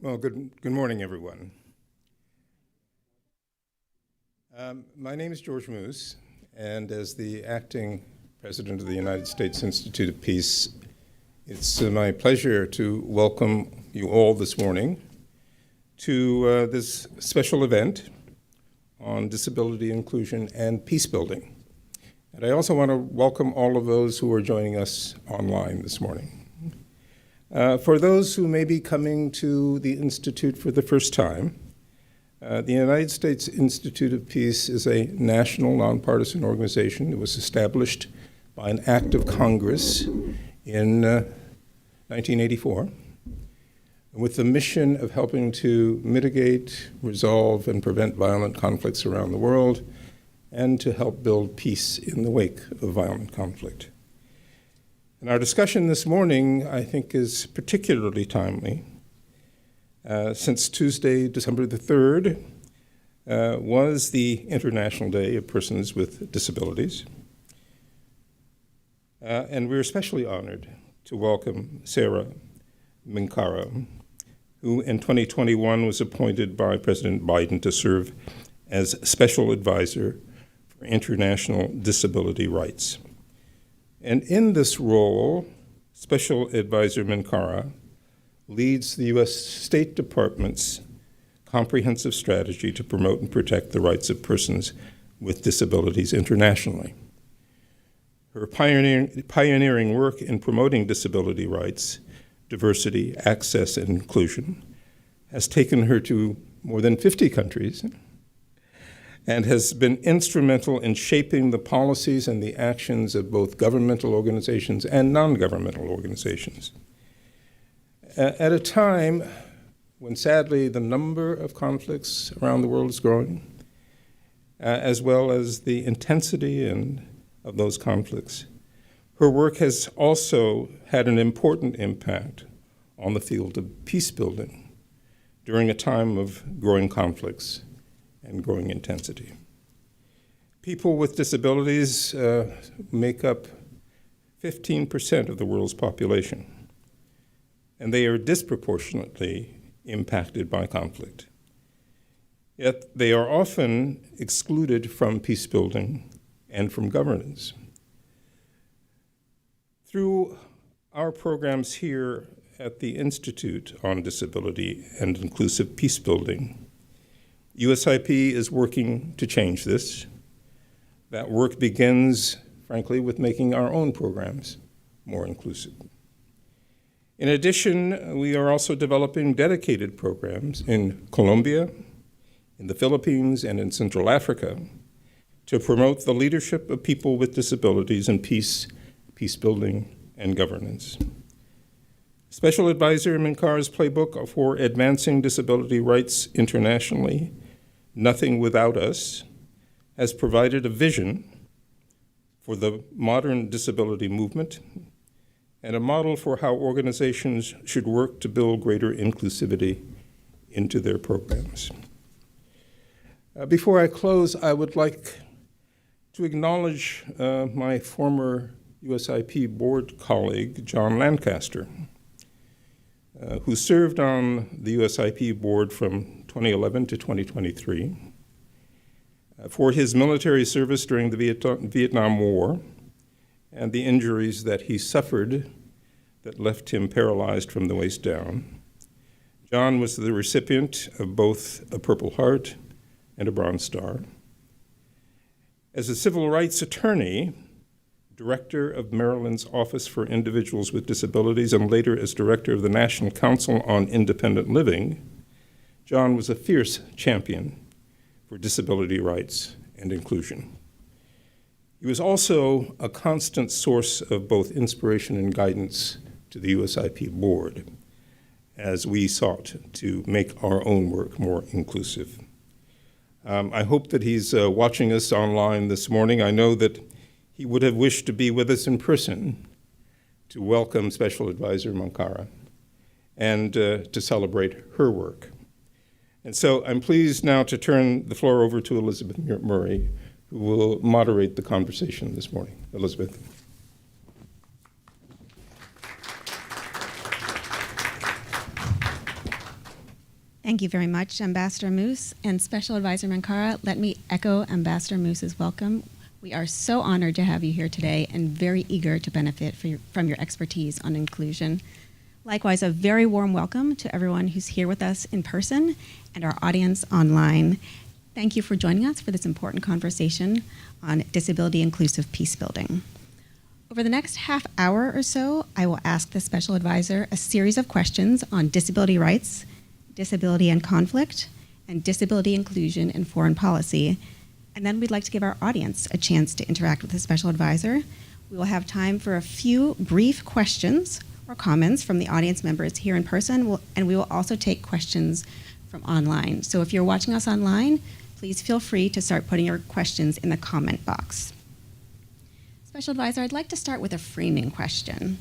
Well, good morning, everyone. My name is George Moose, and as the acting president of the United States Institute of Peace, it's my pleasure to welcome you all this morning to this special event on disability inclusion and peace building. And I also want to welcome all of those who are joining us online this morning. For those who may be coming to the Institute for the first time, the United States Institute of Peace is a national nonpartisan organization. It was established by an act of Congress in 1984 with the mission of helping to mitigate, resolve, and prevent violent conflicts around the world and to help build peace in the wake of violent conflict. And our discussion this morning, I think, is particularly timely. Since Tuesday, December the 3rd, was the International Day of Persons with Disabilities. And we're especially honored to welcome Sara, Minkara, who in 2021 was appointed by President Biden to serve as Special Advisor for International Disability Rights. And in this role, Special Advisor Minkara leads the U.S. State Department's comprehensive strategy to promote and protect the rights of persons with disabilities internationally. Her pioneering work in promoting disability rights, diversity, access, and inclusion has taken her to more than 50 countries and has been instrumental in shaping the policies and the actions of both governmental organizations and non-governmental organizations. At a time when, sadly, the number of conflicts around the world is growing, as well as the intensity of those conflicts, her work has also had an important impact on the field of peace building during a time of growing conflicts and growing intensity. People with disabilities make up 15% of the world's population, and they are disproportionately impacted by conflict. Yet they are often excluded from peace building and from governance. Through our programs here at the Institute on Disability and Inclusive Peace Building, USIP is working to change this. That work begins, frankly, with making our own programs more inclusive. In addition, we are also developing dedicated programs in Colombia, in the Philippines, and in Central Africa to promote the leadership of people with disabilities in peace building, and governance. Special Advisor Minkara's Playbook for Advancing Disability Rights Internationally, Nothing Without Us, has provided a vision for the modern disability movement and a model for how organizations should work to build greater inclusivity into their programs. Before I close, I would like to acknowledge my former USIP board colleague, John Lancaster, who served on the USIP board from 2011 to 2023 for his military service during the Vietnam War and the injuries that he suffered that left him paralyzed from the waist down. John was the recipient of both a Purple Heart and a Bronze Star. As a civil rights attorney, director of Maryland's Office for Individuals with Disabilities, and later as director of the National Council on Independent Living, John was a fierce champion for disability rights and inclusion. He was also a constant source of both inspiration and guidance to the USIP board as we sought to make our own work more inclusive. I hope that he's watching us online this morning. I know that he would have wished to be with us in person to welcome Special Advisor Minkara and to celebrate her work. And so I'm pleased now to turn the floor over to Elizabeth Murray, who will moderate the conversation this morning. Elizabeth. Thank you very much, Ambassador Moose and Special Advisor Minkara. Let me echo Ambassador Moose's welcome. We are so honored to have you here today and very eager to benefit from your expertise on inclusion. Likewise, a very warm welcome to everyone who's here with us in person and our audience online. Thank you for joining us for this important conversation on disability inclusive peace building. Over the next half hour or so, I will ask the Special Advisor a series of questions on disability rights, disability and conflict, and disability inclusion in foreign policy. And then we'd like to give our audience a chance to interact with the Special Advisor. We will have time for a few brief questions or comments from the audience members here in person, and we will also take questions from online. So if you're watching us online, please feel free to start putting your questions in the comment box. Special Advisor, I'd like to start with a framing question.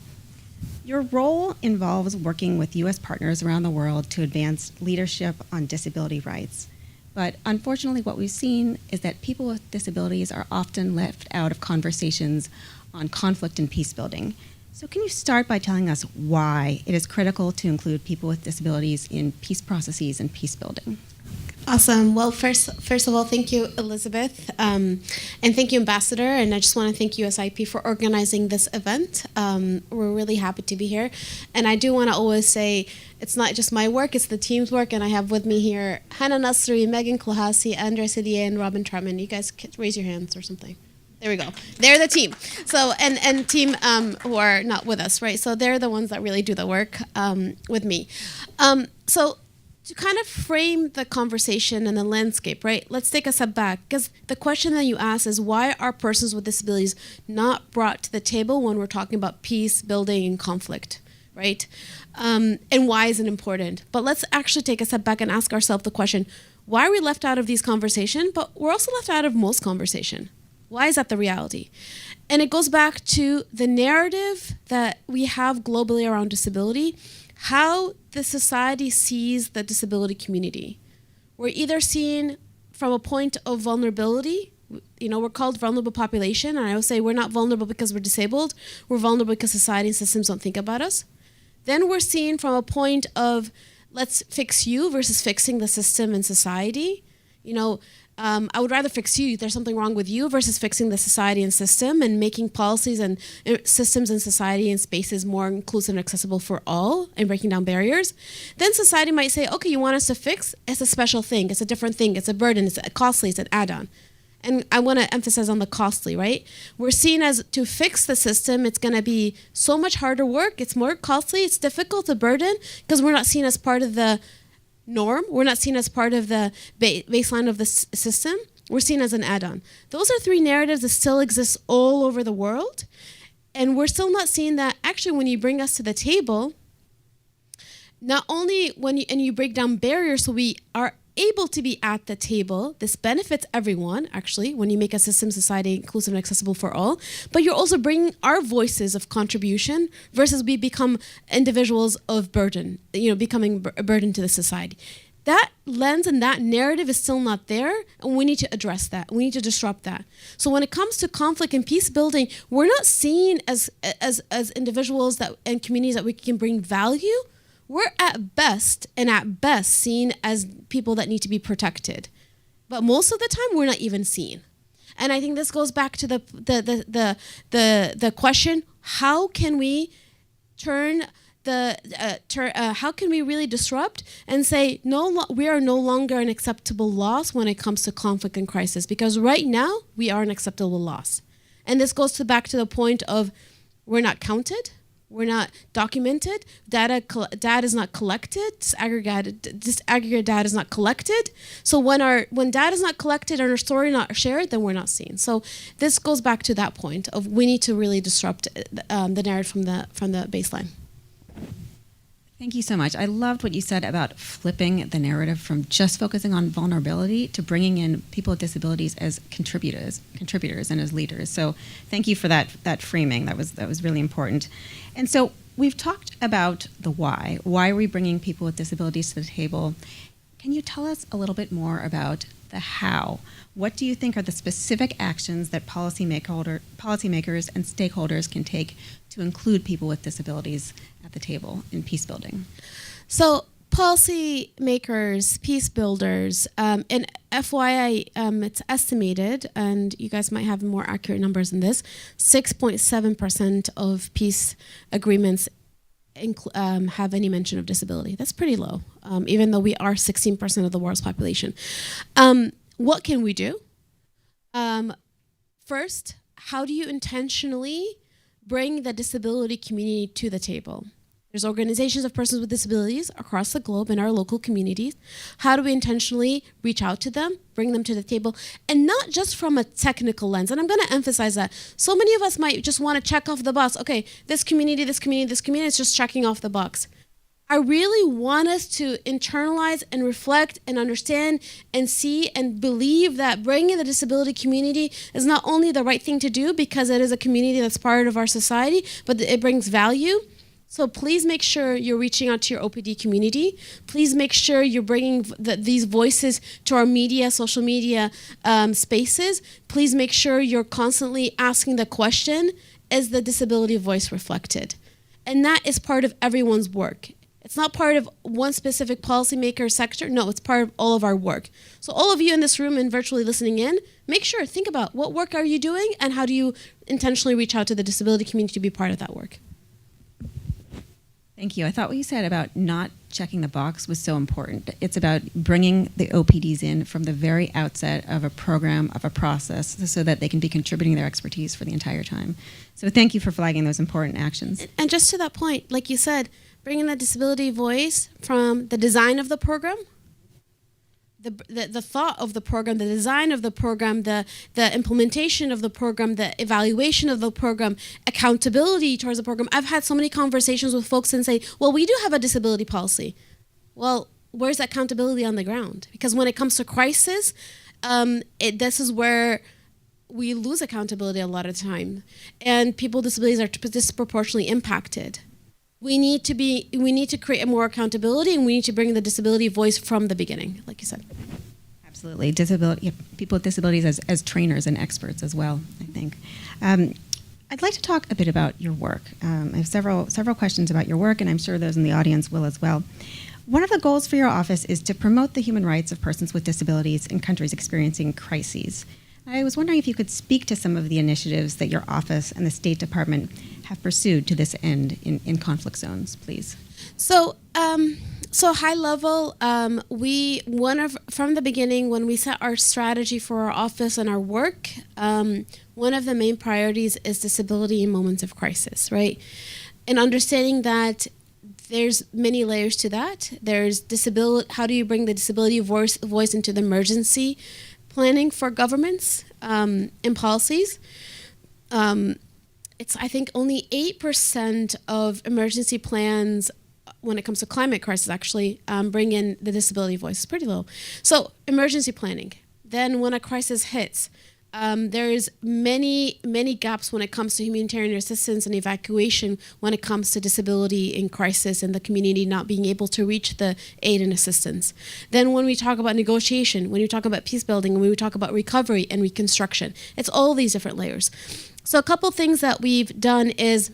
Your role involves working with U.S. partners around the world to advance leadership on disability rights. But unfortunately, what we've seen is that people with disabilities are often left out of conversations on conflict and peace building. So can you start by telling us why it is critical to include people with disabilities in peace processes and peace building? Awesome. Well, first of all, thank you, Elizabeth, and thank you, Ambassador. And I just want to thank USIP for organizing this event. We're really happy to be here. And I do want to always say it's not just my work, it's the team's work. And I have with me here Hannah Nasri, Megan Klahasi, Andrea Sidier, and Robin Tremon. You guys can raise your hands or something. There we go. They're the team. So, and team who are not with us, right? So they're the ones that really do the work with me. So to kind of frame the conversation and the landscape, right? Let's take a step back, because the question that you ask is, why are persons with disabilities not brought to the table when we're talking about peace, building, and conflict, right? And why is it important? But let's actually take a step back and ask ourselves the question, why are we left out of these conversations, but we're also left out of most conversation? Why is that the reality? And it goes back to the narrative that we have globally around disability, how the society sees the disability community. We're either seen from a point of vulnerability, we're called vulnerable population, and I will say we're not vulnerable because we're disabled, we're vulnerable because society and systems don't think about us. Then we're seen from a point of let's fix you versus fixing the system and society. I would rather fix you, there's something wrong with you, versus fixing the society and system and making policies and systems and society and spaces more inclusive and accessible for all and breaking down barriers. Then society might say, okay, you want us to fix? It's a special thing, it's a different thing, it's a burden, it's costly, it's an add-on. And I want to emphasize on the costly, right? We're seen as to fix the system, it's going to be so much harder work, it's more costly, it's difficult, a burden, because we're not seen as part of the norm. We're not seen as part of the baseline of the system. We're seen as an add-on. Those are three narratives that still exist all over the world. And we're still not seeing that actually when you bring us to the table, not only when you break down barriers so we are able to be at the table, this benefits everyone, actually, when you make a system society inclusive and accessible for all, but you're also bringing our voices of contribution versus we become individuals of burden, becoming a burden to the society. That lens and that narrative is still not there, and we need to address that. We need to disrupt that. So when it comes to conflict and peace building, we're not seen as individuals and communities that we can bring value. We're at best seen as people that need to be protected. But most of the time, we're not even seen. And I think this goes back to the question, how can we how can we really disrupt and say, we are no longer an acceptable loss when it comes to conflict and crisis? Because right now, we are an acceptable loss. And this goes back to the point of we're not counted. We're not documented. Data is not collected. Disaggregated data is not collected. So when data is not collected and our story not shared, then we're not seen. So this goes back to that point of we need to really disrupt the narrative from the baseline. Thank you so much. I loved what you said about flipping the narrative from just focusing on vulnerability to bringing in people with disabilities as contributors and as leaders. So thank you for that framing. That was really important. And so we've talked about the why. Why are we bringing people with disabilities to the table? Can you tell us a little bit more about the how? What do you think are the specific actions that policymakers and stakeholders can take to include people with disabilities at the table in peace building? So policy makers, peace builders, and FYI, it's estimated, and you guys might have more accurate numbers than this, 6.7% of peace agreements have any mention of disability. That's pretty low, even though we are 16% of the world's population. What can we do? First, how do you intentionally bring the disability community to the table? There's organizations of persons with disabilities across the globe in our local communities. How do we intentionally reach out to them, bring them to the table, and not just from a technical lens? And I'm going to emphasize that. So many of us might just want to check off the box. Okay, this community, this community, this community, it's just checking off the box. I really want us to internalize and reflect and understand and see and believe that bringing the disability community is not only the right thing to do because it is a community that's part of our society, but it brings value. So please make sure you're reaching out to your OPD community. Please make sure you're bringing these voices to our media, social media spaces. Please make sure you're constantly asking the question, is the disability voice reflected? And that is part of everyone's work. It's not part of one specific policymaker sector. No, it's part of all of our work. So all of you in this room and virtually listening in, make sure, think about what work are you doing and how do you intentionally reach out to the disability community to be part of that work. Thank you. I thought what you said about not checking the box was so important. It's about bringing the OPDs in from the very outset of a program, of a process, so that they can be contributing their expertise for the entire time. So thank you for flagging those important actions. And just to that point, like you said, bringing the disability voice from the design of the program, the thought of the program, the design of the program, the implementation of the program, the evaluation of the program, accountability towards the program. I've had so many conversations with folks and say, well, we do have a disability policy. Well, where's the accountability on the ground? Because when it comes to crisis, this is where we lose accountability a lot of the time. And people with disabilities are disproportionately impacted. We need to create more accountability, and we need to bring the disability voice from the beginning, like you said. Absolutely. People with disabilities as trainers and experts as well, I think. I'd like to talk a bit about your work. I have several questions about your work, and I'm sure those in the audience will as well. One of the goals for your office is to promote the human rights of persons with disabilities in countries experiencing crises. I was wondering if you could speak to some of the initiatives that your office and the State Department have pursued to this end in conflict zones, please. So high level, from the beginning when we set our strategy for our office and our work, one of the main priorities is disability in moments of crisis, right? And understanding that there's many layers to that. There's disability. How do you bring the disability voice into the emergency planning for governments and policies? It's, I think, only 8% of emergency plans when it comes to climate crisis actually bring in the disability voice. It's pretty low. So emergency planning. Then when a crisis hits, there's many gaps when it comes to humanitarian assistance and evacuation when it comes to disability in crisis and the community not being able to reach the aid and assistance. Then when we talk about negotiation, when we talk about peace building, when we talk about recovery and reconstruction, it's all these different layers. So a couple things that we've done is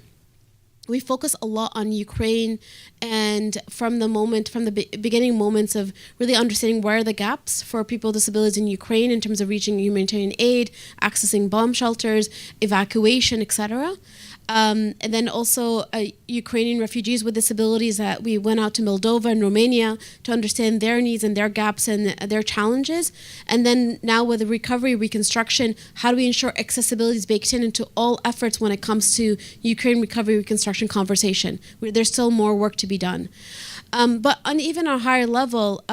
we focus a lot on Ukraine, and from the beginning moments of really understanding where are the gaps for people with disabilities in Ukraine in terms of reaching humanitarian aid, accessing bomb shelters, evacuation, etc. And then also Ukrainian refugees with disabilities that we went out to Moldova and Romania to understand their needs and their gaps and their challenges. And then now with the recovery, reconstruction, how do we ensure accessibility is baked into all efforts when it comes to Ukraine recovery, reconstruction conversation? There's still more work to be done. But on even a higher level,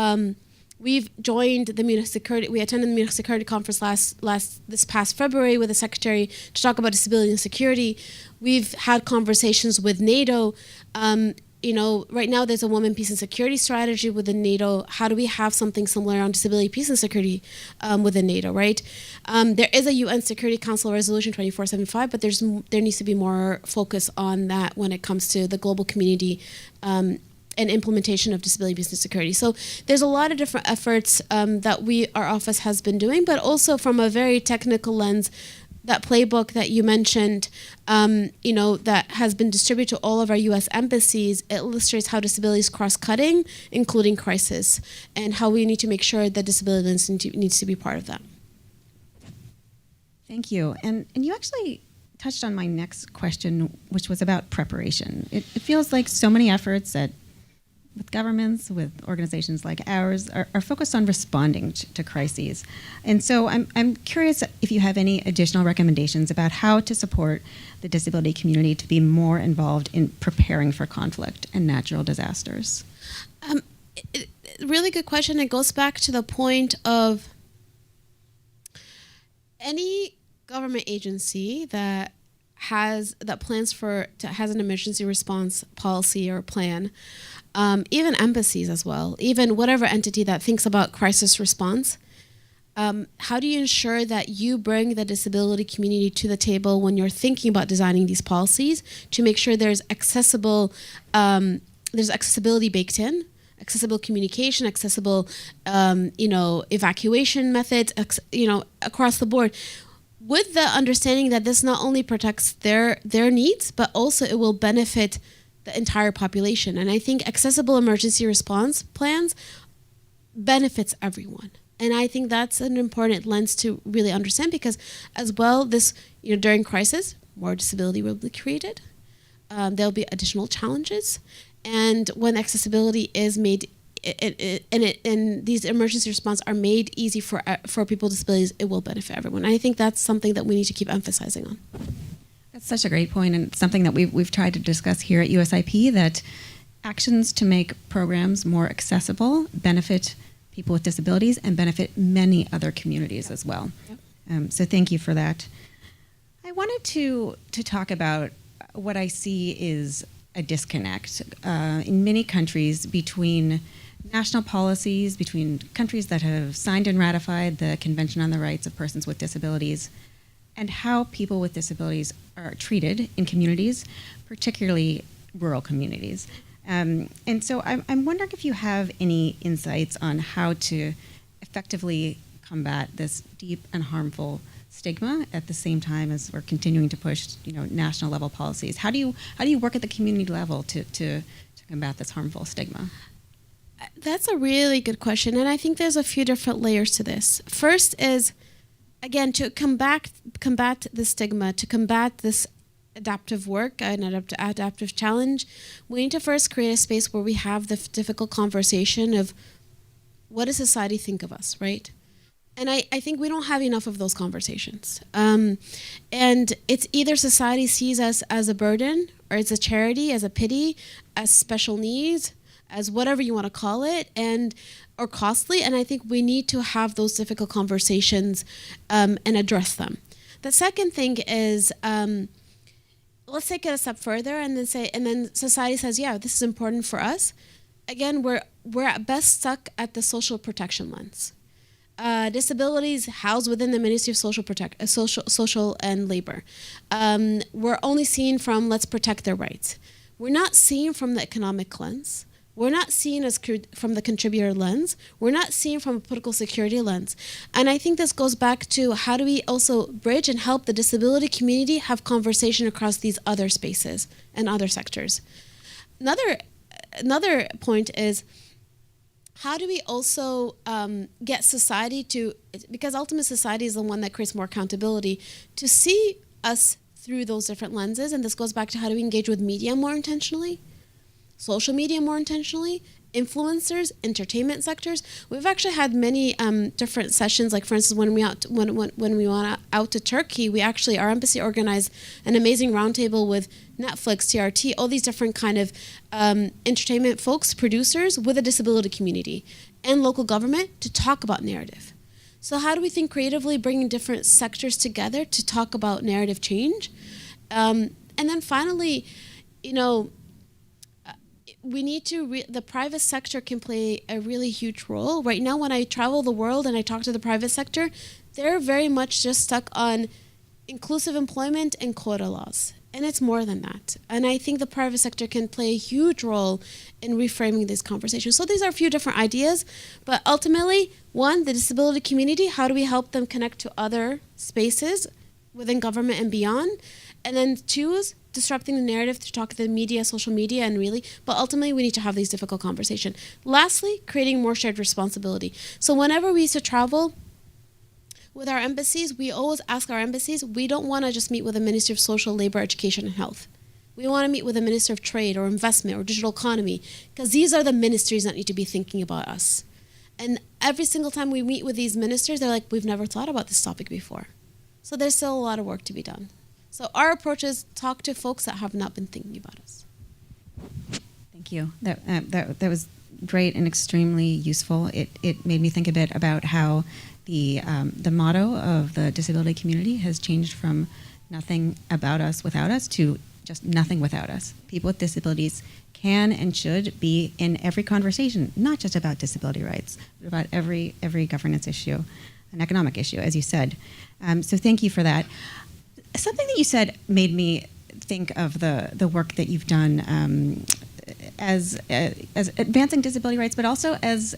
we've joined the Munich Security. We attended the Munich Security Conference this past February with the Secretary to talk about disability and security. We've had conversations with NATO. Right now there's a women, peace, and security strategy within NATO. How do we have something similar on disability, peace, and security within NATO, right? There is a UN Security Council Resolution 2475, but there needs to be more focus on that when it comes to the global community and implementation of disability, peace, and security. So there's a lot of different efforts that our office has been doing, but also from a very technical lens, that playbook that you mentioned, that has been distributed to all of our U.S. embassies, it illustrates how disability is cross-cutting, including crisis, and how we need to make sure that disability needs to be part of that. Thank you. And you actually touched on my next question, which was about preparation. It feels like so many efforts with governments, with organizations like ours, are focused on responding to crises. And so I'm curious if you have any additional recommendations about how to support the disability community to be more involved in preparing for conflict and natural disasters. Really good question. It goes back to the point of any government agency that has an emergency response policy or plan, even embassies as well, even whatever entity that thinks about crisis response, how do you ensure that you bring the disability community to the table when you're thinking about designing these policies to make sure there's accessibility baked in, accessible communication, accessible, evacuation methods, across the board, with the understanding that this not only protects their needs, but also it will benefit the entire population. And I think accessible emergency response plans benefits everyone. And I think that's an important lens to really understand, because as well, during crisis, more disability will be created. There'll be additional challenges. And when accessibility is made and these emergency response are made easy for people with disabilities, it will benefit everyone. And I think that's something that we need to keep emphasizing on. That's such a great point, and something that we've tried to discuss here at USIP, that actions to make programs more accessible benefit people with disabilities and benefit many other communities as well. Yep. So thank you for that. I wanted to talk about what I see is a disconnect in many countries between national policies, between countries that have signed and ratified the Convention on the Rights of Persons with Disabilities, and how people with disabilities are treated in communities, particularly rural communities. And so I'm wondering if you have any insights on how to effectively combat this deep and harmful stigma at the same time as we're continuing to push, national level policies. How do you work at the community level to combat this harmful stigma? That's a really good question, and I think there's a few different layers to this. First is, again, to combat the stigma, to combat this adaptive work, an adaptive challenge, we need to first create a space where we have the difficult conversation of what does society think of us, right? And I think we don't have enough of those conversations. And it's either society sees us as a burden, or it's a charity, as a pity, as special needs, as whatever you want to call it, or costly. And I think we need to have those difficult conversations and address them. The second thing is, let's take it a step further and then society says, yeah, this is important for us. Again, we're at best stuck at the social protection lens. Disabilities housed within the Ministry of Social and Labor. We're only seen from let's protect their rights. We're not seen from the economic lens. We're not seen as from the contributor lens. We're not seen from a political security lens. And I think this goes back to how do we also bridge and help the disability community have conversation across these other spaces and other sectors. Another point is, how do we also get society to, because ultimately society is the one that creates more accountability, to see us through those different lenses. And this goes back to how do we engage with media more intentionally, social media more intentionally, influencers, entertainment sectors. We've actually had many different sessions. Like, for instance, when we went out to Turkey, our embassy organized an amazing roundtable with Netflix, TRT, all these different kind of entertainment folks, producers with a disability community and local government to talk about narrative. So how do we think creatively, bringing different sectors together to talk about narrative change? And then finally, we need to, the private sector can play a really huge role. Right now, when I travel the world and I talk to the private sector, they're very much just stuck on inclusive employment and quota laws. And it's more than that. And I think the private sector can play a huge role in reframing these conversations. So these are a few different ideas, but ultimately, one, the disability community, how do we help them connect to other spaces within government and beyond. And then choose disrupting the narrative to talk to the media, social media, and really, but ultimately we need to have these difficult conversations. Lastly, creating more shared responsibility. So whenever we used to travel with our embassies, we always ask our embassies, we don't want to just meet with the Ministry of Social, Labor, Education, and Health. We want to meet with the Minister of Trade or Investment or Digital Economy, because these are the ministries that need to be thinking about us. And every single time we meet with these ministers, they're like, we've never thought about this topic before. So there's still a lot of work to be done. So our approach is talk to folks that have not been thinking about us. Thank you. That was great and extremely useful. It made me think a bit about how the motto of the disability community has changed from nothing about us without us to just nothing without us. People with disabilities can and should be in every conversation, not just about disability rights, but about every governance issue, an economic issue, as you said. So thank you for that. Something that you said made me think of the work that you've done as advancing disability rights, but also as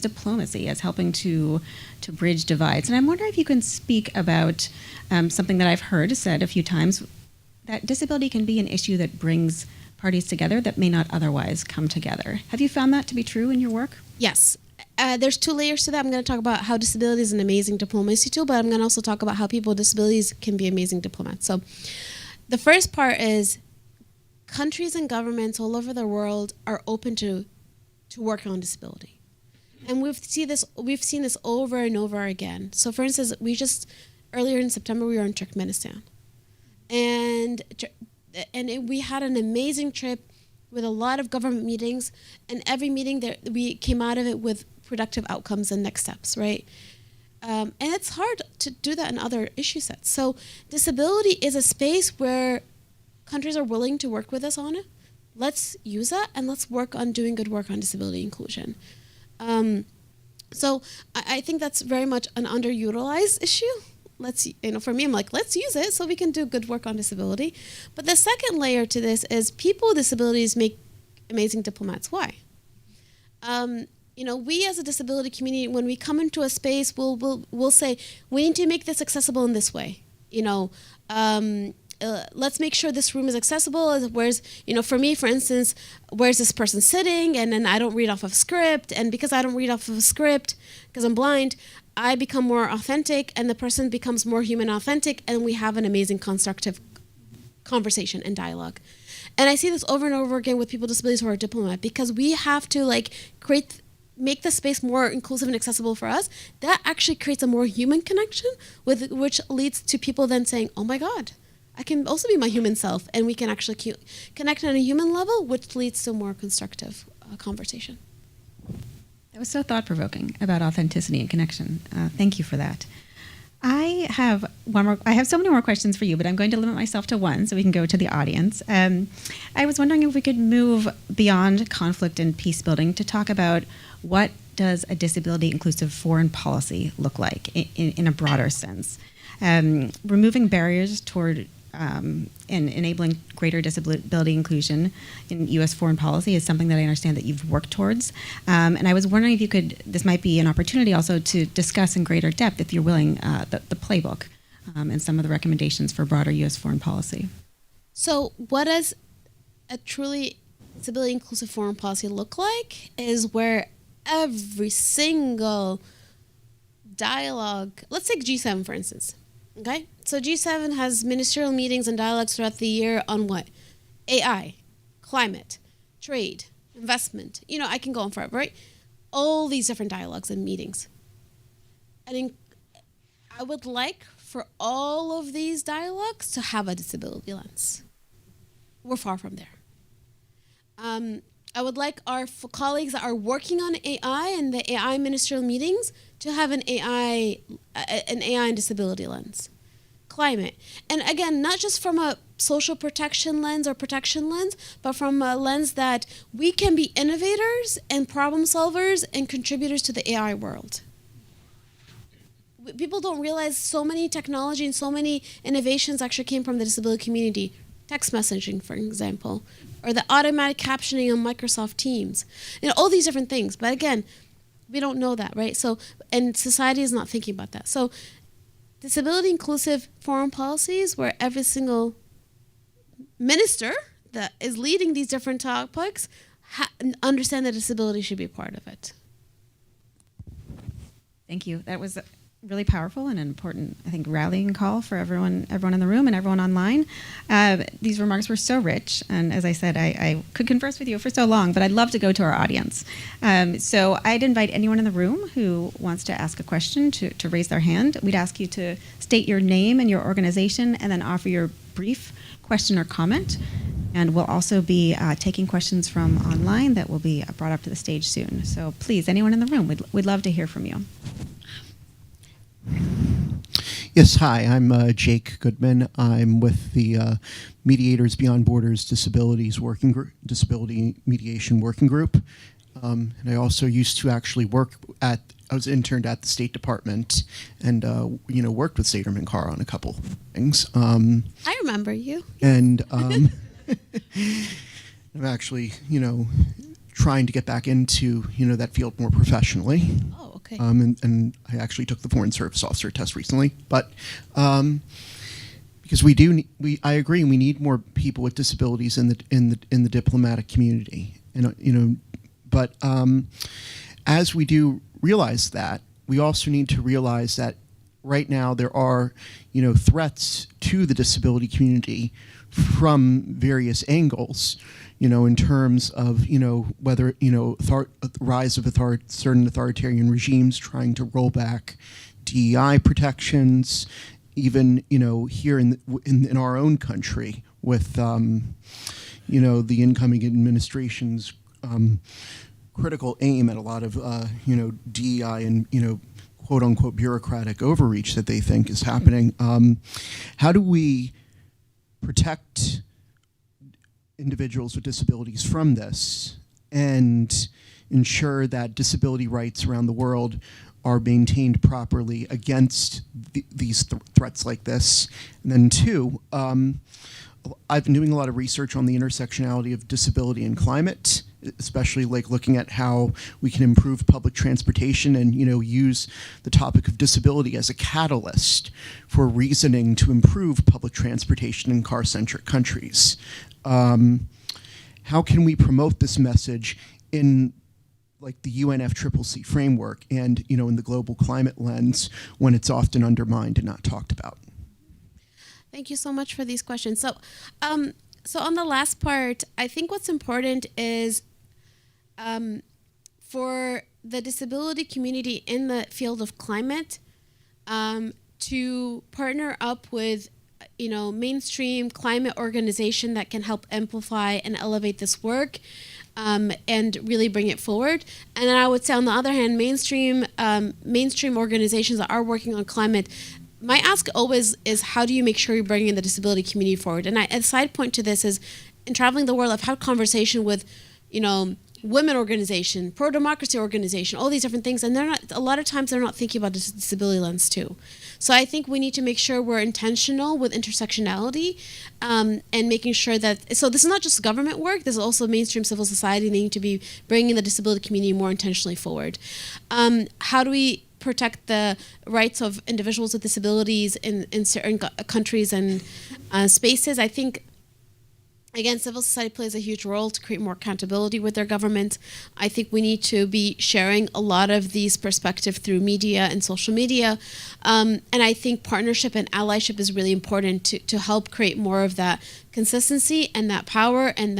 diplomacy, as helping to bridge divides. And I'm wondering if you can speak about something that I've heard said a few times, that disability can be an issue that brings parties together that may not otherwise come together. Have you found that to be true in your work? Yes. There's two layers to that. I'm going to talk about how disability is an amazing diplomacy tool, but I'm going to also talk about how people with disabilities can be amazing diplomats. So the first part is countries and governments all over the world are open to working on disability. And we've seen this over and over again. So for instance, earlier in September, we were in Turkmenistan. And we had an amazing trip with a lot of government meetings, and every meeting there we came out of it with productive outcomes and next steps, right? And it's hard to do that in other issue sets. So disability is a space where countries are willing to work with us on it. Let's use that, and let's work on doing good work on disability inclusion. So I think that's very much an underutilized issue. For me, I'm like, let's use it so we can do good work on disability. But the second layer to this is people with disabilities make amazing diplomats. Why? We as a disability community, when we come into a space, we'll say, we need to make this accessible in this way. Let's make sure this room is accessible. Where's, for me, for instance, where's this person sitting? And then I don't read off of a script. And because I don't read off of a script, because I'm blind, I become more authentic, and the person becomes more human authentic, and we have an amazing constructive conversation and dialogue. And I see this over and over again with people with disabilities who are diplomat, because we have to make the space more inclusive and accessible for us. That actually creates a more human connection, which leads to people then saying, oh my God, I can also be my human self, and we can actually connect on a human level, which leads to more constructive conversation. That was so thought-provoking about authenticity and connection. Thank you for that. I have so many more questions for you, but I'm going to limit myself to one so we can go to the audience. I was wondering if we could move beyond conflict and peace building to talk about what does a disability-inclusive foreign policy look like in a broader sense. Removing barriers toward and enabling greater disability inclusion in U.S. foreign policy is something that I understand that you've worked towards. And I was wondering if this might be an opportunity also to discuss in greater depth, if you're willing, the playbook and some of the recommendations for broader U.S. foreign policy. So what does a truly disability inclusive foreign policy look like is where every single dialogue, let's take G7 for instance. Okay, so G7 has ministerial meetings and dialogues throughout the year on what? AI, climate, trade, investment. I can go on forever, right? All these different dialogues and meetings. And I would like for all of these dialogues to have a disability lens. We're far from there. I would like our colleagues that are working on AI and the AI ministerial meetings to have an AI and disability lens. Climate. And again, not just from a social protection lens or protection lens, but from a lens that we can be innovators and problem solvers and contributors to the AI world. People don't realize so many technology and so many innovations actually came from the disability community. Text messaging, for example, or the automatic captioning on Microsoft Teams. All these different things. But again, we don't know that, right? So, and society is not thinking about that. So disability inclusive foreign policies where every single minister that is leading these different topics understand that disability should be part of it. Thank you. That was really powerful and an important, I think, rallying call for everyone in the room and everyone online. These remarks were so rich, and as I said, I could converse with you for so long, but I'd love to go to our audience. So I'd invite anyone in the room who wants to ask a question to raise their hand. We'd ask you to state your name and your organization, and then offer your brief question or comment. And we'll also be taking questions from online that will be brought up to the stage soon. So please, anyone in the room, we'd love to hear from you. Yes, hi, I'm Jake Goodman. I'm with the Mediators Beyond Borders Disability Mediation Working Group. And I also used to actually I was interned at the State Department and, worked with Sara Minkara on a couple things. I remember you. And I'm actually, trying to get back into, that field more professionally. Oh, okay. And I actually took the Foreign Service Officer test recently, but because I agree, we need more people with disabilities in the diplomatic community, but as we do realize that, we also need to realize that right now there are, threats to the disability community from various angles, in terms of, whether, rise of certain authoritarian regimes trying to roll back DEI protections, even, here in our own country with, the incoming administration's critical aim at a lot of, DEI and, quote unquote bureaucratic overreach that they think is happening. How do we protect individuals with disabilities from this and ensure that disability rights around the world are maintained properly against these threats like this? And then two, I've been doing a lot of research on the intersectionality of disability and climate, especially like looking at how we can improve public transportation and, use the topic of disability as a catalyst for reasoning to improve public transportation in car-centric countries. How can we promote this message in like the UNFCCC framework and, in the global climate lens when it's often undermined and not talked about? Thank you so much for these questions. So on the last part, I think what's important is for the disability community in the field of climate to partner up with mainstream climate organization that can help amplify and elevate this work and really bring it forward. And then I would say on the other hand, mainstream organizations that are working on climate, my ask always is, how do you make sure you're bringing the disability community forward? And a side point to this is, in traveling the world, I've had conversation with, women organization, pro-democracy organization, all these different things, and a lot of times they're not thinking about this disability lens too. So I think we need to make sure we're intentional with intersectionality and making sure that, so this is not just government work, this is also mainstream civil society needing to be bringing the disability community more intentionally forward. How do we protect the rights of individuals with disabilities in certain countries and spaces? I think, again, civil society plays a huge role to create more accountability with their government. I think we need to be sharing a lot of these perspectives through media and social media. And I think partnership and allyship is really important to help create more of that consistency and that power and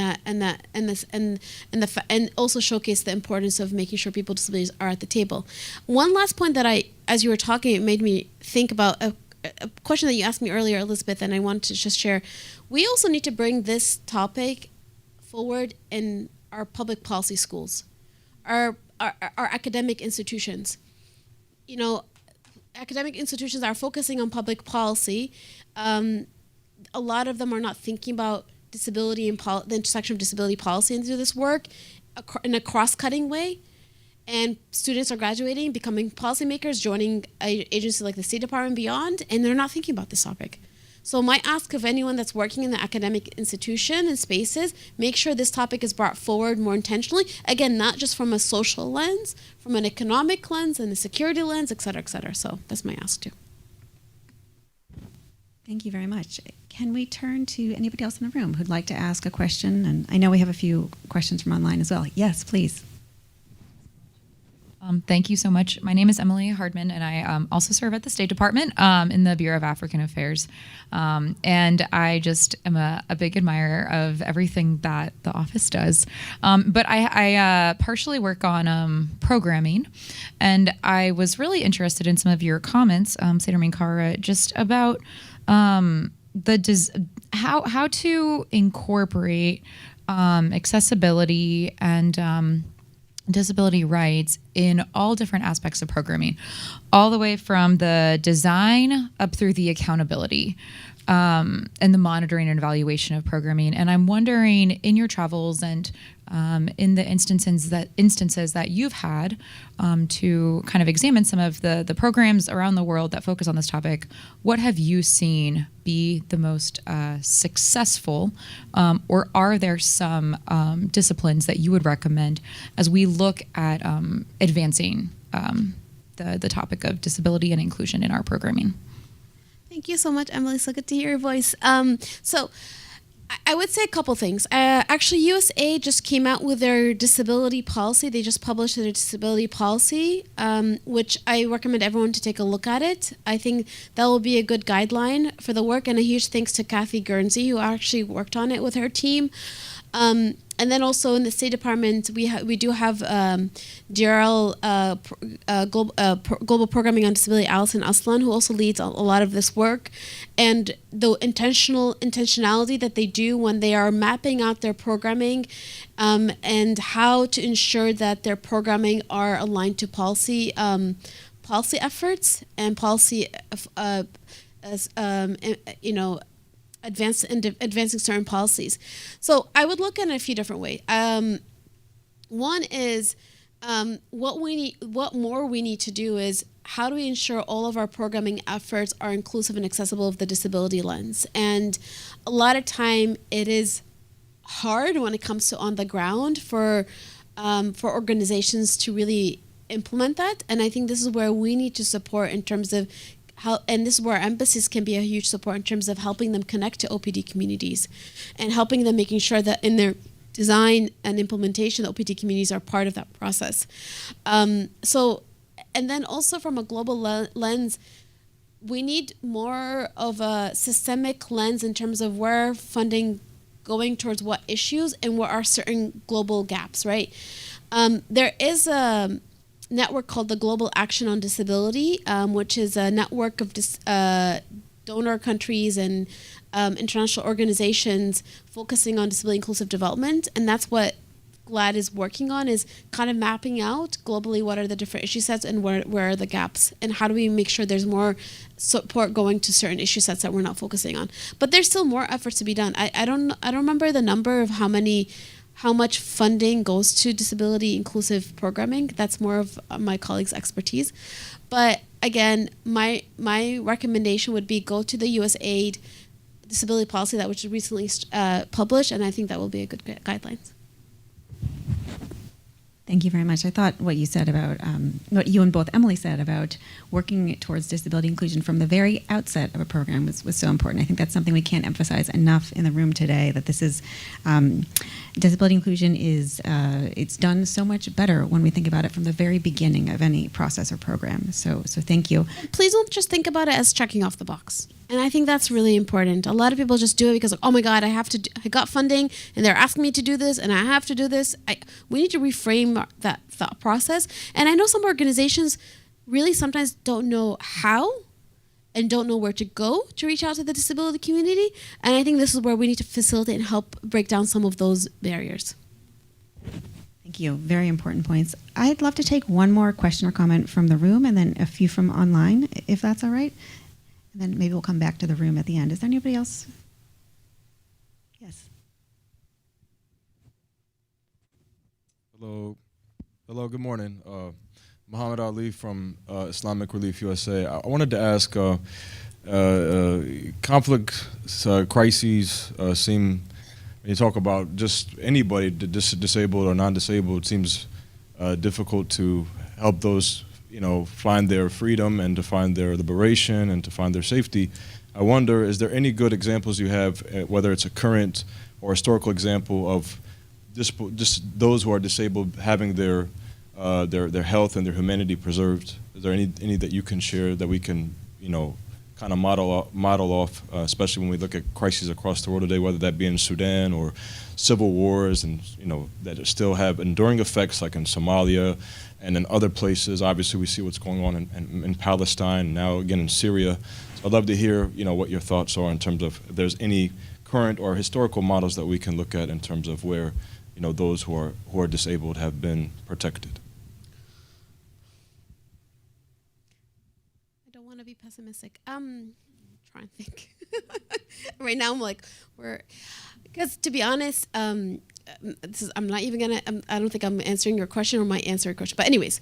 also showcase the importance of making sure people with disabilities are at the table. One last point that as you were talking, it made me think about a question that you asked me earlier, Elizabeth, and I wanted to just share. We also need to bring this topic forward in our public policy schools, our academic institutions. Academic institutions are focusing on public policy. A lot of them are not thinking about disability and the intersection of disability policy into this work in a cross-cutting way. And students are graduating, becoming policymakers, joining agencies like the State Department and beyond, and they're not thinking about this topic. So my ask of anyone that's working in the academic institution and spaces, make sure this topic is brought forward more intentionally. Again, not just from a social lens, from an economic lens and a security lens, et cetera, et cetera. So that's my ask too. Thank you very much. Can we turn to anybody else in the room who'd like to ask a question? And I know we have a few questions from online as well. Yes, please. Thank you so much. My name is Emily Hardman, and I also serve at the State Department in the Bureau of African Affairs. And I just am a big admirer of everything that the office does. But I partially work on programming, and I was really interested in some of your comments, Sara Minkara, just about how to incorporate accessibility and disability rights in all different aspects of programming, all the way from the design up through the accountability and the monitoring and evaluation of programming. And I'm wondering, in your travels and in the instances that you've had to kind of examine some of the programs around the world that focus on this topic, what have you seen be the most successful, or are there some disciplines that you would recommend as we look at advancing the topic of disability and inclusion in our programming? Thank you so much, Emily. So good to hear your voice. So I would say a couple things. Actually, USA just came out with their disability policy. They just published their disability policy, which I recommend everyone to take a look at it. I think that will be a good guideline for the work, and a huge thanks to Kathy Guernsey, who actually worked on it with her team. And then also in the State Department, we do have DRL Global Programming on Disability, Alison Aslan, who also leads a lot of this work. And the intentionality that they do when they are mapping out their programming and how to ensure that their programming are aligned to policy efforts and policy advancing certain policies. So I would look at it a few different ways. One is what more we need to do is how do we ensure all of our programming efforts are inclusive and accessible of the disability lens? And a lot of time it is hard when it comes to on the ground for organizations to really implement that. And I think this is where we need to support in terms of and this is where embassies can be a huge support in terms of helping them connect to OPD communities and helping them, making sure that in their design and implementation, the OPD communities are part of that process. And then also from a global lens, we need more of a systemic lens in terms of where funding going towards what issues and where are certain global gaps, right? There is a network called the Global Action on Disability, which is a network of donor countries and international organizations focusing on disability inclusive development. And that's what GLAD is working on, is kind of mapping out globally what are the different issue sets and where are the gaps, and how do we make sure there's more support going to certain issue sets that we're not focusing on. But there's still more efforts to be done. I don't remember the number of how much funding goes to disability inclusive programming. That's more of my colleague's expertise. But again, my recommendation would be go to the USAID disability policy that was recently published, and I think that will be a good guidelines. Thank you very much. I thought what you said about, what you and both Emily said about working towards disability inclusion from the very outset of a program was so important. I think that's something we can't emphasize enough in the room today, that this is, disability inclusion is, it's done so much better when we think about it from the very beginning of any process or program. So thank you. Please don't just think about it as checking off the box. And I think that's really important. A lot of people just do it because, like, oh my God, I got funding and they're asking me to do this and I have to do this. We need to reframe that thought process. And I know some organizations really sometimes don't know how and don't know where to go to reach out to the disability community. And I think this is where we need to facilitate and help break down some of those barriers. Thank you. Very important points. I'd love to take one more question or comment from the room and then a few from online, if that's all right. And then maybe we'll come back to the room at the end. Is there anybody else? Yes. Hello, good morning. Muhammad Ali from Islamic Relief USA. I wanted to ask, conflict crises seem, when you talk about just anybody, disabled or non-disabled, it seems difficult to help those find their freedom and to find their liberation and to find their safety. I wonder, is there any good examples you have, whether it's a current or historical example of those who are disabled having their health and their humanity preserved? Is there any that you can share that we can, kind of model off, especially when we look at crises across the world today, whether that be in Sudan or civil wars, and that still have enduring effects, like in Somalia and in other places. Obviously, we see what's going on in Palestine, and now again in Syria. So I'd love to hear, what your thoughts are in terms of if there's any current or historical models that we can look at in terms of where, those who are disabled have been protected. I don't want to be pessimistic. Trying to think. Right now, I'm like, because to be honest, I'm not even gonna. I don't think I'm answering your question or might answer your question. But anyways,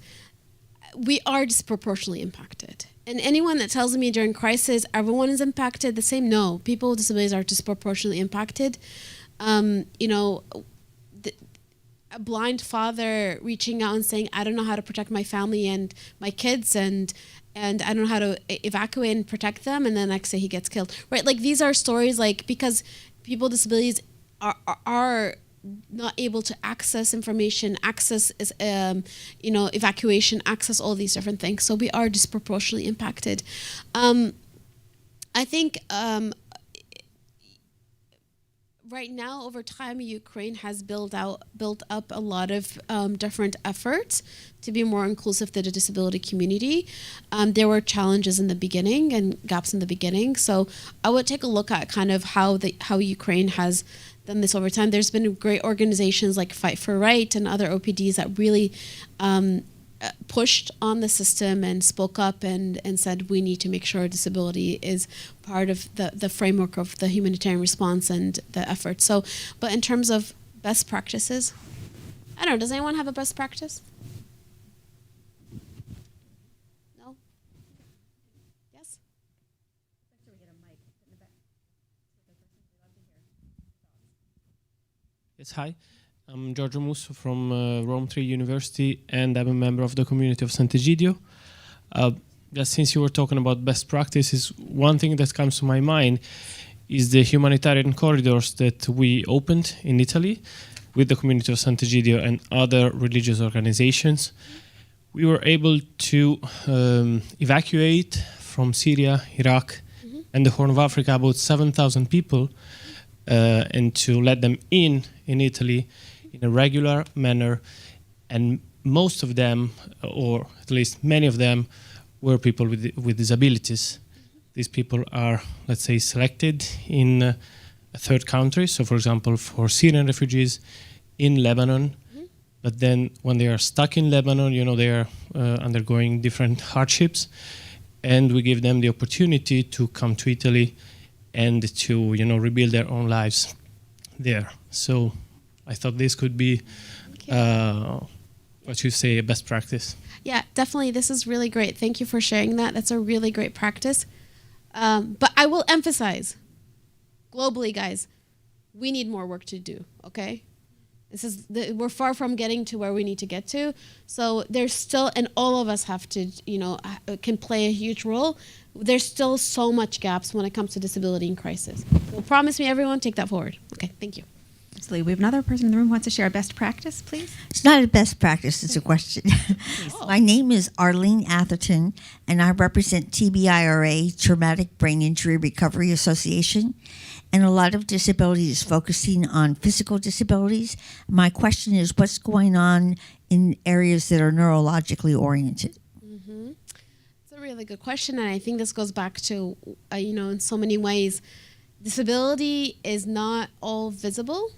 we are disproportionately impacted. And anyone that tells me during crisis everyone is impacted the same, no, people with disabilities are disproportionately impacted. A blind father reaching out and saying, I don't know how to protect my family and my kids, and I don't know how to evacuate and protect them, and then next day he gets killed, right? Like, these are stories, like, because people with disabilities are not able to access information, access evacuation, access all these different things. So we are disproportionately impacted. I think right now, over time, Ukraine has built up a lot of different efforts to be more inclusive to the disability community. There were challenges in the beginning and gaps in the beginning. So I would take a look at kind of how Ukraine has done this over time. There's been great organizations like Fight for Right and other OPDs that really pushed on the system and spoke up and said we need to make sure disability is part of the framework of the humanitarian response and the effort. So, but in terms of best practices, I don't know, does anyone have a best practice? No? Yes? Yes, hi. I'm Giorgio Musso from Rome 3 University, and I'm a member of the community of Sant'Egidio. Just since you were talking about best practices, one thing that comes to my mind is the humanitarian corridors that we opened in Italy with the community of Sant'Egidio and other religious organizations. We were able to evacuate from Syria, Iraq, and the Horn of Africa about 7,000 people, and to let them in Italy in a regular manner, and most of them, or at least many of them, were people with disabilities. These people are, let's say, selected in a third country. So, for example, for Syrian refugees in Lebanon, but then when they are stuck in Lebanon, they are undergoing different hardships, and we give them the opportunity to come to Italy and to, rebuild their own lives there. So I thought this could be, what you say, a best practice. Yeah, definitely. This is really great. Thank you for sharing that. That's a really great practice. But I will emphasize, globally, guys, we need more work to do, okay? We're far from getting to where we need to get to. So there's still, and all of us have to, can play a huge role. There's still so much gaps when it comes to disability and crisis. So promise me, everyone, take that forward. Okay, thank you. Absolutely. We have another person in the room who wants to share a best practice, please. It's not a best practice, it's a question. My name is Arlene Atherton, and I represent TBIRA, Traumatic Brain Injury Recovery Association, and a lot of disabilities focusing on physical disabilities. My question is, what's going on in areas that are neurologically oriented? It's a really good question, and I think this goes back to, in so many ways, disability is not all visible.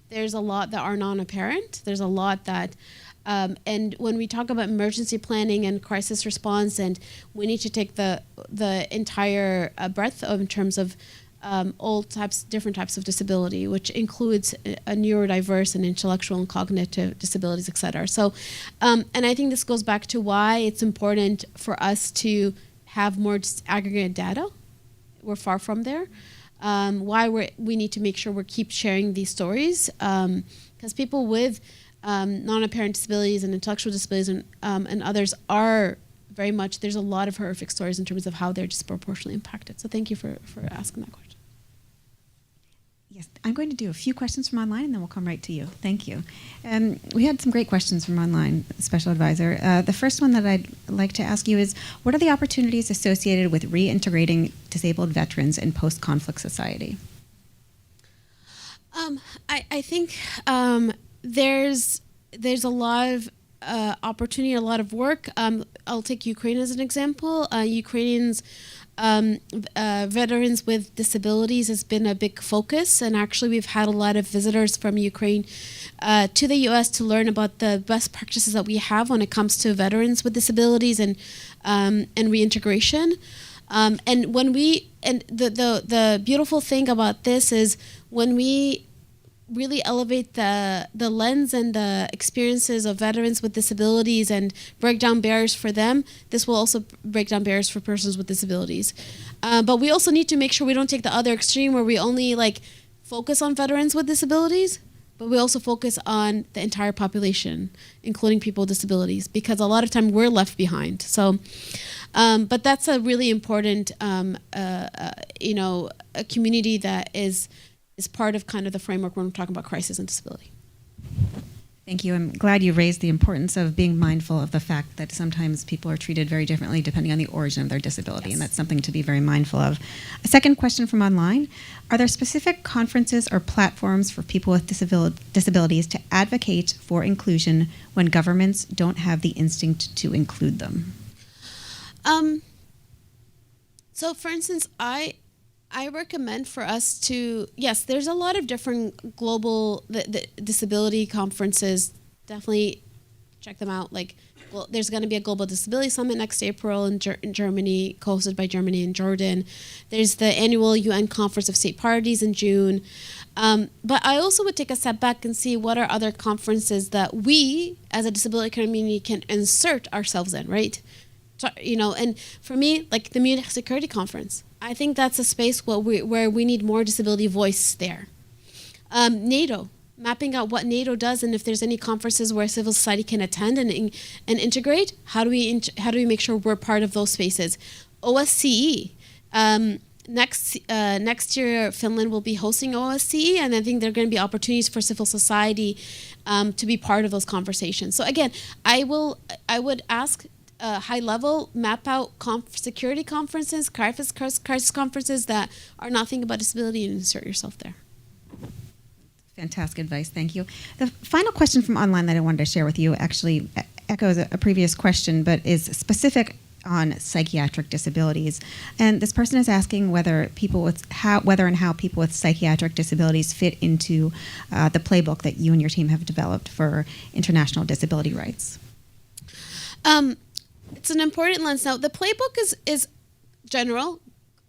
There's a lot that are non-apparent. There's a lot that, and when we talk about emergency planning and crisis response, and we need to take the entire breadth in terms of all different types of disability, which includes a neurodiverse and intellectual and cognitive disabilities, et cetera. So, and I think this goes back to why it's important for us to have more aggregate data. We're far from there. Why we need to make sure we keep sharing these stories, because people with non-apparent disabilities and intellectual disabilities and others are very much, there's a lot of horrific stories in terms of how they're disproportionately impacted. So thank you for asking that question. Yes, I'm going to do a few questions from online, and then we'll come right to you. Thank you. We had some great questions from online, Special Advisor. The first one that I'd like to ask you is, what are the opportunities associated with reintegrating disabled veterans in post-conflict society? I think there's a lot of opportunity, a lot of work. I'll take Ukraine as an example. Ukrainians, veterans with disabilities has been a big focus, and actually we've had a lot of visitors from Ukraine to the U.S. to learn about the best practices that we have when it comes to veterans with disabilities and reintegration. And when the beautiful thing about this is when we really elevate the lens and the experiences of veterans with disabilities and break down barriers for them, this will also break down barriers for persons with disabilities. But we also need to make sure we don't take the other extreme where we only focus on veterans with disabilities, but we also focus on the entire population, including people with disabilities, because a lot of time we're left behind. So, but that's a really important, a community that is part of kind of the framework when we're talking about crisis and disability. Thank you. I'm glad you raised the importance of being mindful of the fact that sometimes people are treated very differently depending on the origin of their disability, Yes. and that's something to be very mindful of. A second question from online. Are there specific conferences or platforms for people with disabilities to advocate for inclusion when governments don't have the instinct to include them? So for instance, I recommend for us to, yes, there's a lot of different global the disability conferences. Definitely check them out. Well, there's going to be a Global Disability Summit next April in Germany, hosted by Germany and Jordan. There's the annual UN Conference of State Parties in June. But I also would take a step back and see what are other conferences that we, as a disability community, can insert ourselves in, right? And for me, the Munich Security Conference, I think that's a space where we need more disability voice there. NATO, mapping out what NATO does, and if there's any conferences where civil society can attend and integrate, how do we make sure we're part of those spaces? OSCE, next year Finland will be hosting OSCE, and I think there are going to be opportunities for civil society to be part of those conversations. So again, I would ask. High level, map out security conferences, crisis conferences that are nothing about disability, and insert yourself there. Fantastic advice. Thank you. The final question from online that I wanted to share with you actually echoes a previous question, but is specific on psychiatric disabilities. And this person is asking whether and how people with psychiatric disabilities fit into the playbook that you and your team have developed for international disability rights. It's an important lens. Now, the playbook is general,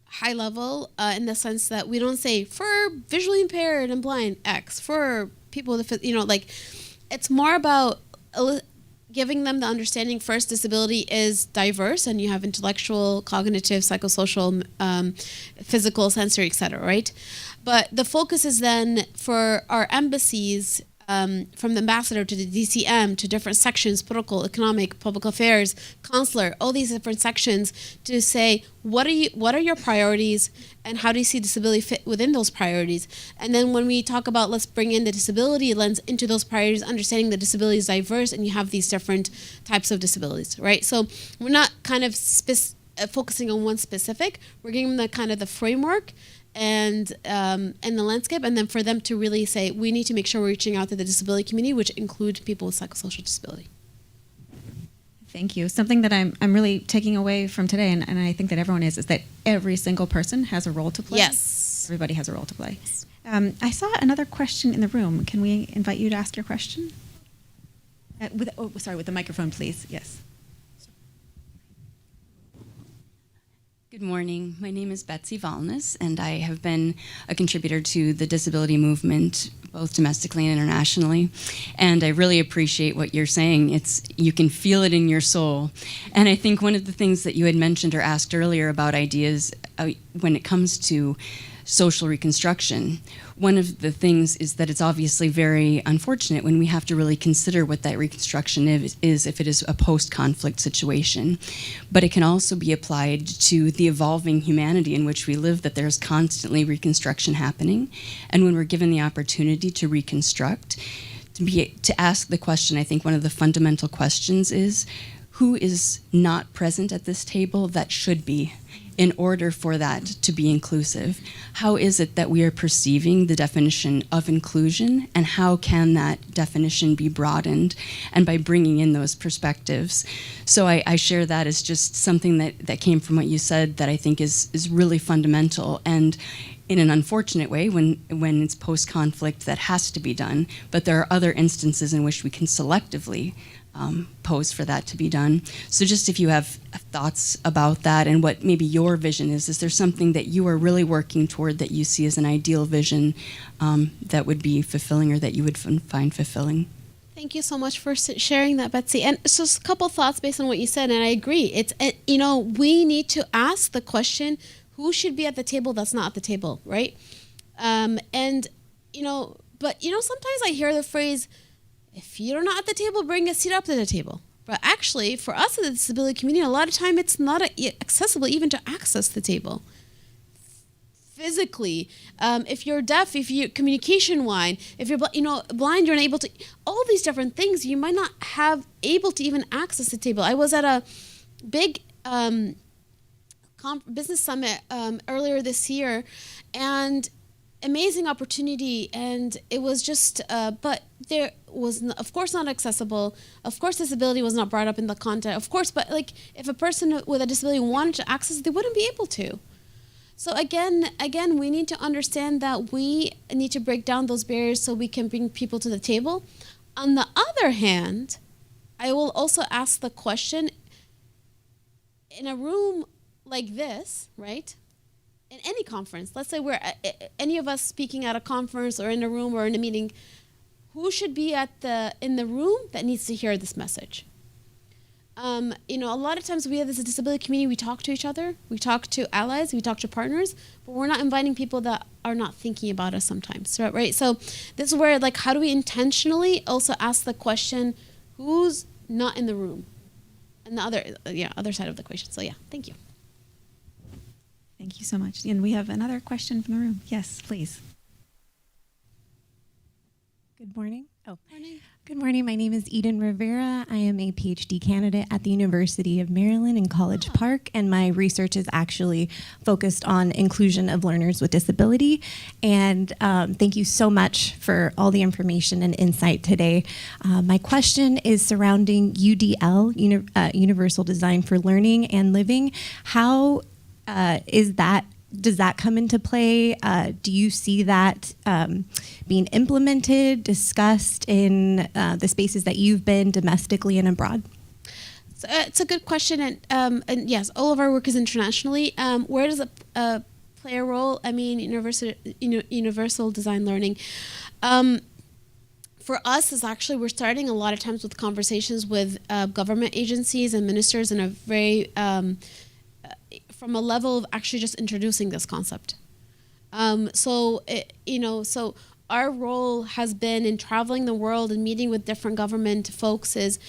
high level, in the sense that we don't say for visually impaired and blind X, for people with, it's more about giving them the understanding first disability is diverse, and you have intellectual, cognitive, psychosocial, physical, sensory, etc., right? But the focus is then for our embassies, from the ambassador to the DCM to different sections, political, economic, public affairs, consular, all these different sections, to say what are your priorities and how do you see disability fit within those priorities? And then when we talk about let's bring in the disability lens into those priorities, understanding that disability is diverse and you have these different types of disabilities, right? So we're not kind of focusing on one specific. We're giving them the framework and the landscape, and then for them to really say, we need to make sure we're reaching out to the disability community, which include people with psychosocial disability. Thank you. Something that I'm really taking away from today, and I think that everyone is that every single person has a role to play. Yes. Everybody has a role to play. I saw another question in the room. Can we invite you to ask your question? With the microphone, please. Yes. Good morning. My name is Betsy Valnes, and I have been a contributor to the disability movement, both domestically and internationally. And I really appreciate what you're saying. You can feel it in your soul. And I think one of the things that you had mentioned or asked earlier about ideas when it comes to social reconstruction. One of the things is that it's obviously very unfortunate when we have to really consider what that reconstruction is if it is a post-conflict situation. But it can also be applied to the evolving humanity in which we live, that there's constantly reconstruction happening. And when we're given the opportunity to reconstruct, to ask the question, I think one of the fundamental questions is, who is not present at this table that should be, in order for that to be inclusive? How is it that we are perceiving the definition of inclusion, and how can that definition be broadened, and by bringing in those perspectives? So I share that as just something that came from what you said that I think is really fundamental, and in an unfortunate way, when it's post-conflict, that has to be done, but there are other instances in which we can selectively pose for that to be done. So just if you have thoughts about that and what maybe your vision is there something that you are really working toward that you see as an ideal vision that would be fulfilling, or that you would find fulfilling? Thank you so much for sharing that, Betsy. And so just a couple thoughts based on what you said, and I agree. It's, you know, we need to ask the question, who should be at the table that's not at the table, right? And, you know, but, you know, sometimes I hear the phrase, if you're not at the table, bring a seat up to the table. But actually, for us in the disability community, a lot of time it's not accessible even to access the table. Physically, if you're deaf, if you're communication-wise, if you're blind, you're unable to, all these different things, you might not have able to even access the table. I was at a big business summit earlier this year, and amazing opportunity, and it was just but there was of course not accessible. Of course disability was not brought up in the content, of course, but like if a person with a disability wanted to access it, they wouldn't be able to. So again we need to understand that we need to break down those barriers so we can bring people to the table. On the other hand, I will also ask the question, in a room like this, right? In any conference, let's say we're any of us speaking at a conference or in a room or in a meeting, who should be in the room that needs to hear this message? You know, a lot of times we have this disability community, we talk to each other, we talk to allies, we talk to partners, but we're not inviting people that are not thinking about us sometimes, right? So this is where, like, how do we intentionally also ask the question, who's not in the room? And the other side of the equation. So yeah, thank you. Thank you so much. And we have another question from the room. Yes, please. Good morning. Morning. Good morning. My name is Eden Rivera. I am a PhD candidate at the University of Maryland in College Park, and my research is actually focused on inclusion of learners with disability. And thank you so much for all the information and insight today. My question is surrounding UDL, Universal Design for Learning and Living. How does that come into play? Do you see that being implemented, discussed in the spaces that you've been domestically and abroad? So, it's a good question, and yes, all of our work is internationally. Where does it play a role? I mean, universal design learning. For us, is actually we're starting a lot of times with conversations with government agencies and ministers in a very from a level of actually just introducing this concept. So our role has been in traveling the world and meeting with different government folks is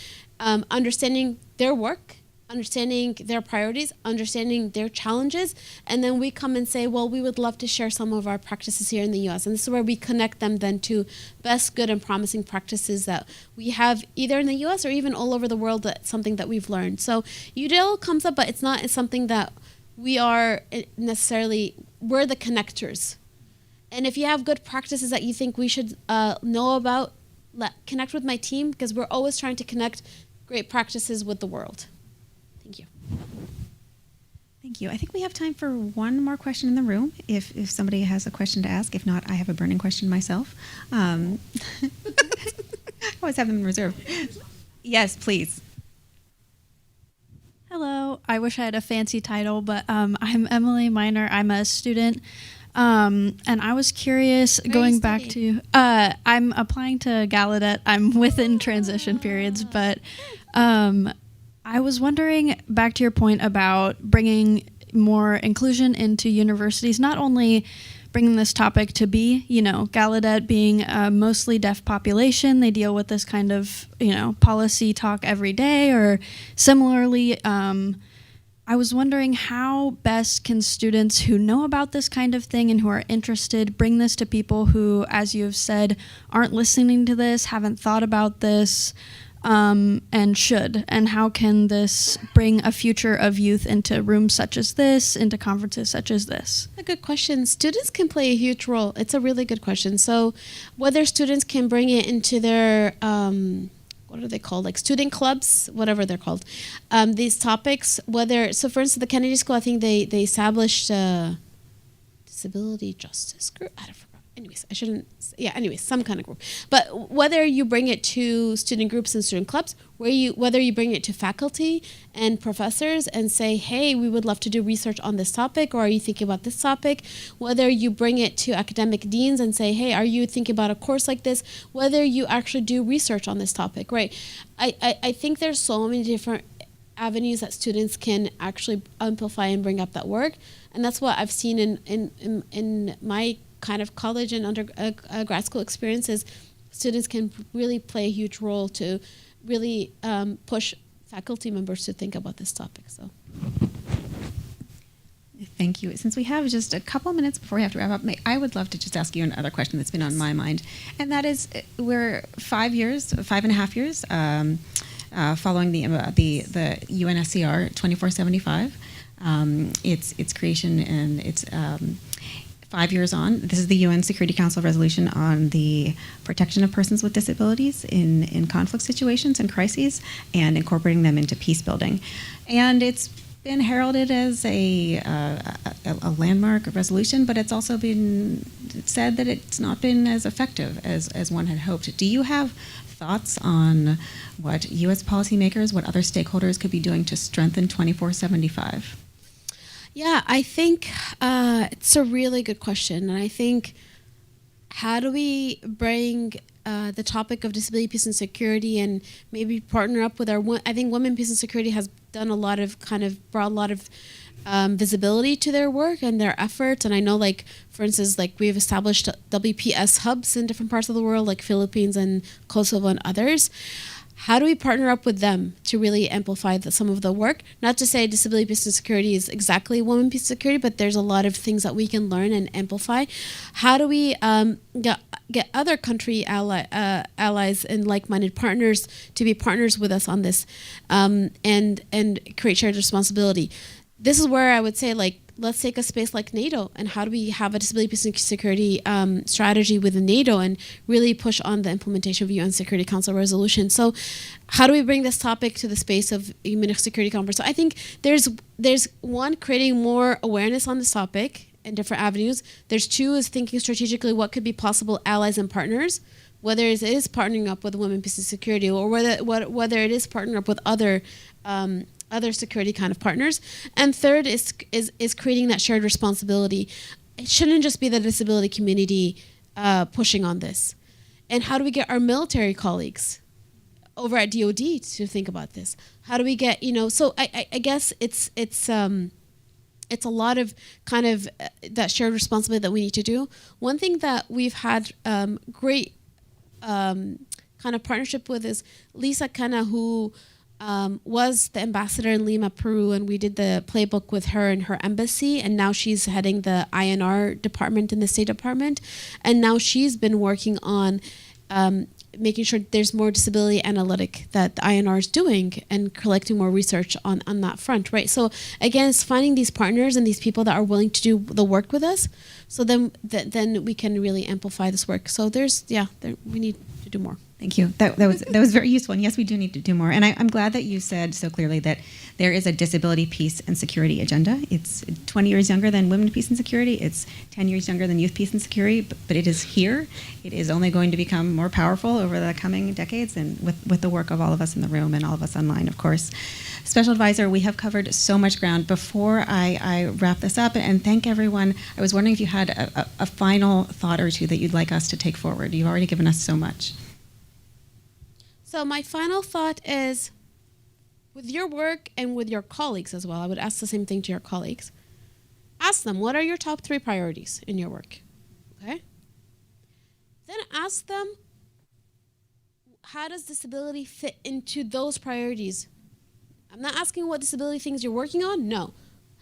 understanding their work, understanding their priorities, understanding their challenges, and then we come and say, well, we would love to share some of our practices here in the U.S. And this is where we connect them then to best, good, and promising practices that we have either in the U.S. or even all over the world. That's something that we've learned. So UDL comes up, but it's something that we are necessarily, we're the connectors. And if you have good practices that you think we should know about, connect with my team, because we're always trying to connect great practices with the world. Thank you. Thank you. I think we have time for one more question in the room, if somebody has a question to ask. If not, I have a burning question myself. I always have them in reserve. Yes, please. Hello. I wish I had a fancy title, but I'm Emily Miner. I'm a student. And I was curious, going back to, I'm applying to Gallaudet. I'm within transition periods, but I was wondering, back to your point about bringing more inclusion into universities, not only bringing this topic to be. Gallaudet being a mostly deaf population, they deal with this kind of, policy talk every day, or similarly, I was wondering how best can students who know about this kind of thing and who are interested bring this to people who, as you have said, aren't listening to this, haven't thought about this, and should, and how can this bring a future of youth into rooms such as this, into conferences such as this? A good question. Students can play a huge role. It's a really good question. So whether students can bring it into their what are they called? Like student clubs, whatever they're called. These topics, so for instance, the Kennedy School, I think they established a disability justice group. I don't forget. Anyways, some kind of group. But whether you bring it to student groups and student clubs, whether you bring it to faculty and professors and say, hey, we would love to do research on this topic, or are you thinking about this topic? Whether you bring it to academic deans and say, hey, are you thinking about a course like this? Whether you actually do research on this topic, right? I think there's so many different avenues that students can actually amplify and bring up that work. And that's what I've seen in my kind of college and grad school experiences. Students can really play a huge role to really push faculty members to think about this topic. So, thank you. Since we have just a couple minutes before we have to wrap up, I would love to just ask you another question that's been on my mind, and that is, we're 5.5 years following the UNSCR 2475. Its creation, and its 5 years on. This is the UN Security Council resolution on the protection of persons with disabilities in conflict situations and crises, and incorporating them into peacebuilding. And it's been heralded as a landmark resolution, but it's also been said that it's not been as effective as one had hoped. Do you have thoughts on what U.S. policymakers, what other stakeholders could be doing to strengthen 2475? Yeah, I think it's a really good question. And I think, how do we bring the topic of disability, peace, and security, and maybe partner up with I think Women, Peace, and Security has done brought a lot of visibility to their work and their efforts. And I know, for instance, we've established WPS hubs in different parts of the world, like Philippines and Kosovo and others. How do we partner up with them to really amplify some of the work? Not to say disability, peace, and security is exactly women, peace, and security, but there's a lot of things that we can learn and amplify. How do we get other country allies and like-minded partners to be partners with us on this, and create shared responsibility? This is where I would say, let's take a space like NATO, and how do we have a disability, peace, and security strategy within NATO, and really push on the implementation of UN Security Council resolution. So how do we bring this topic to the space of Munich Security Conference? So I think there's one, creating more awareness on this topic and different avenues. There's two, is thinking strategically what could be possible allies and partners, whether it is partnering up with Women, Peace, and Security, or whether it is partnering up with other security kind of partners. And third is creating that shared responsibility. It shouldn't just be the disability community pushing on this. And how do we get our military colleagues over at DoD to think about this? How do we get, so I guess it's a lot of kind of that shared responsibility that we need to do. One thing that we've had great kind of partnership with is Lisa Kana, who was the ambassador in Lima, Peru, and we did the playbook with her in her embassy, and now she's heading the INR department in the State Department, and now she's been working on making sure there's more disability analytic that the INR is doing, and collecting more research on that front, right? So again, it's finding these partners and these people that are willing to do the work with us, so then we can really amplify this work. So we need to do more. Thank you. That was very useful. And yes, we do need to do more. And I'm glad that you said so clearly that there is a disability, peace, and security agenda. It's 20 years younger than women, peace, and security. It's 10 years younger than youth, peace, and security. But it is here. It is only going to become more powerful over the coming decades, and with the work of all of us in the room and all of us online, of course. Special Advisor, we have covered so much ground. Before I wrap this up and thank everyone, I was wondering if you had a final thought or two that you'd like us to take forward. You've already given us so much. So my final thought is, with your work and with your colleagues as well, I would ask the same thing to your colleagues. Ask them, what are your top 3 priorities in your work? Okay? Then ask them, how does disability fit into those priorities? I'm not asking what disability things you're working on. No.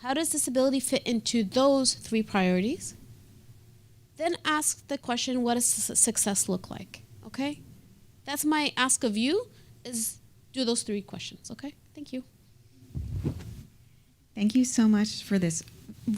How does disability fit into those 3 priorities? Then ask the question, what does success look like? Okay? That's my ask of you, is do those 3 questions. Okay? Thank you. Thank you so much for this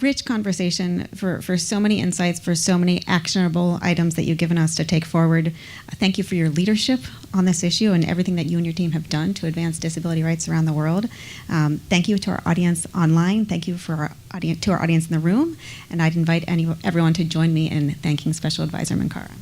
rich conversation, for so many insights, for so many actionable items that you've given us to take forward. Thank you for your leadership on this issue and everything that you and your team have done to advance disability rights around the world. Thank you to our audience online. Thank you for to our audience in the room. And I'd invite everyone to join me in thanking Special Advisor Minkara.